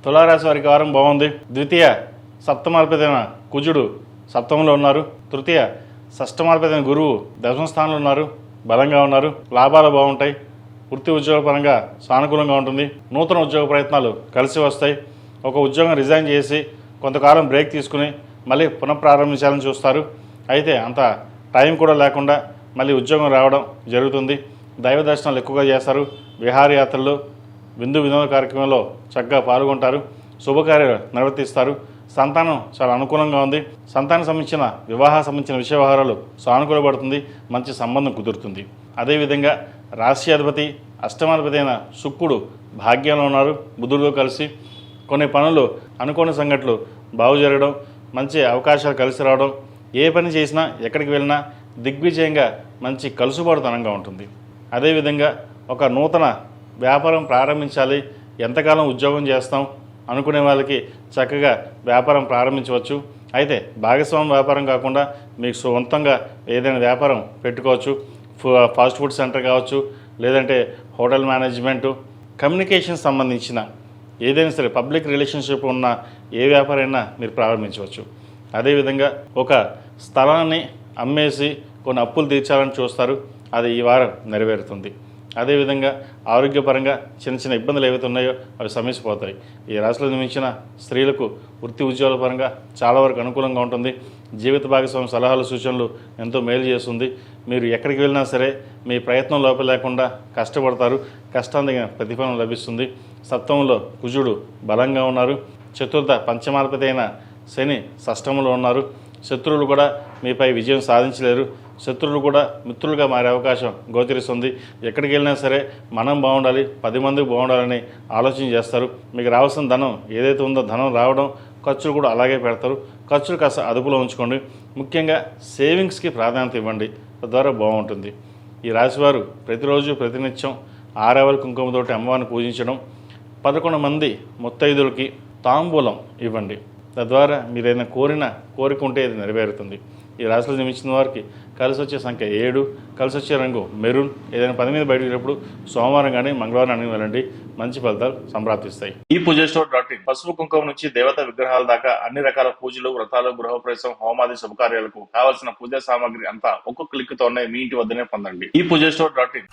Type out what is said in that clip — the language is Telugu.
తులారాశి వారికి వారం బాగుంది. ద్వితీయ సప్తమాధిపతైన కుజుడు సప్తమంలో ఉన్నారు. తృతీయ షష్టమాధిపతైన గురువు దశమ స్థానంలో ఉన్నారు. బలంగా ఉన్నారు. లాభాలు బాగుంటాయి. వృత్తి ఉద్యోగ పరంగా సానుకూలంగా ఉంటుంది. నూతన ఉద్యోగ ప్రయత్నాలు కలిసి వస్తాయి. ఒక ఉద్యోగం రిజైన్ చేసి కొంతకాలం బ్రేక్ తీసుకుని మళ్ళీ పునఃప్రారంభించాలని చూస్తారు. అయితే అంత టైం కూడా లేకుండా మళ్ళీ ఉద్యోగం రావడం జరుగుతుంది. దైవ దర్శనాలు ఎక్కువగా చేస్తారు. విహారయాత్రలు, విందు వినోద కార్యక్రమంలో చక్కగా పాల్గొంటారు. శుభకార్యాలు నిర్వర్తిస్తారు. సంతానం చాలా అనుకూలంగా ఉంది. సంతానం సంబంధించిన వివాహ సంబంధించిన విషయ వ్యవహారాలు సానుకూలపడుతుంది. మంచి సంబంధం కుదురుతుంది. అదేవిధంగా రాశ్యాధిపతి అష్టమాధిపతి అయిన శుక్రుడు భాగ్యంలో ఉన్నారు. బుధుడితో కలిసి కొన్ని పనులు, అనుకోని సంఘటనలు బాగు జరగడం, మంచి అవకాశాలు కలిసి రావడం, ఏ పని చేసినా ఎక్కడికి వెళ్ళినా దిగ్విజయంగా మంచి కలుసుబాటుతనంగా ఉంటుంది. అదేవిధంగా ఒక నూతన వ్యాపారం ప్రారంభించాలి, ఎంతకాలం ఉద్యోగం చేస్తాం అనుకునే వాళ్ళకి చక్కగా వ్యాపారం ప్రారంభించవచ్చు. అయితే భాగస్వామ్య వ్యాపారం కాకుండా మీకు సొంతంగా ఏదైనా వ్యాపారం పెట్టుకోవచ్చు. ఫాస్ట్ ఫుడ్ సెంటర్ కావచ్చు, లేదంటే హోటల్ మేనేజ్మెంటు, కమ్యూనికేషన్ సంబంధించిన ఏదైనా సరే పబ్లిక్ రిలేషన్షిప్ ఉన్న ఏ వ్యాపారైనా మీరు ప్రారంభించవచ్చు. అదేవిధంగా ఒక స్థలాన్ని అమ్మేసి కొన్ని అప్పులు తీర్చాలని చూస్తారు. అది ఈ వారం నెరవేరుతుంది. అదేవిధంగా ఆరోగ్యపరంగా చిన్న చిన్న ఇబ్బందులు ఏవైతే ఉన్నాయో అవి సమస్యపోతాయి. ఈ రాశిలో జన్మించిన స్త్రీలకు వృత్తి ఉద్యోగాల పరంగా చాలా వరకు అనుకూలంగా ఉంటుంది. జీవిత భాగస్వామి సలహాలు, సూచనలు ఎంతో మేలు చేస్తుంది. మీరు ఎక్కడికి వెళ్ళినా సరే మీ ప్రయత్నం లోపల లేకుండా కష్టపడతారు. కష్టానికి ప్రతిఫలం లభిస్తుంది. సప్తమంలో కుజుడు బలంగా ఉన్నారు. చతుర్థ పంచమాధిపతి అయిన శని షష్టమంలో ఉన్నారు. శత్రువులు కూడా మీపై విజయం సాధించలేరు. శత్రువులు కూడా మిత్రులుగా మారే అవకాశం గోచరిస్తుంది. ఎక్కడికి వెళ్ళినా సరే మనం బాగుండాలి, 10 మందికి బాగుండాలని ఆలోచన చేస్తారు. మీకు రావాల్సిన ధనం ఏదైతే ఉందో ధనం రావడం, ఖర్చులు కూడా అలాగే పెడతారు. ఖర్చులు కాస్త అదుపులో ఉంచుకోండి. ముఖ్యంగా సేవింగ్స్కి ప్రాధాన్యత ఇవ్వండి, తద్వారా బాగుంటుంది. ఈ రాశివారు ప్రతిరోజు ప్రతినిత్యం ఆరవల కుంకుమతోటి అమ్మవారిని పూజించడం, 11 మంది ముత్తైదులకి తాంబూలం ఇవ్వండి. తద్వారా మీరు ఏదైనా కోరిక ఉంటే ఇది నెరవేరుతుంది. ఈ రాశిలో జన్మించిన వారికి కలిసి వచ్చే సంఖ్య 7, కలిసి వచ్చే రంగు మెరూన్. ఏదైనా పని మీద బయటకు వెళ్ళినప్పుడు సోమవారం కానీ మంగళవారం అని వెళ్ళండి. మంచి ఫలితాలు సంప్రాప్తిస్తాయి. ఈ పూజస్టోర్.in పసుపు కుంకుమ నుంచి దేవతా విగ్రహాల దాకా అన్ని రకాల పూజలు, వ్రతాలు, గృహప్రవేశం, హోమాది శుభకార్యాలకు కావాల్సిన పూజా సామాగ్రి అంతా ఒక్కొక్క క్లిక్ తోనే మీ ఇంటి వద్దనే పొందండి. ఈ పూజస్టోర్.in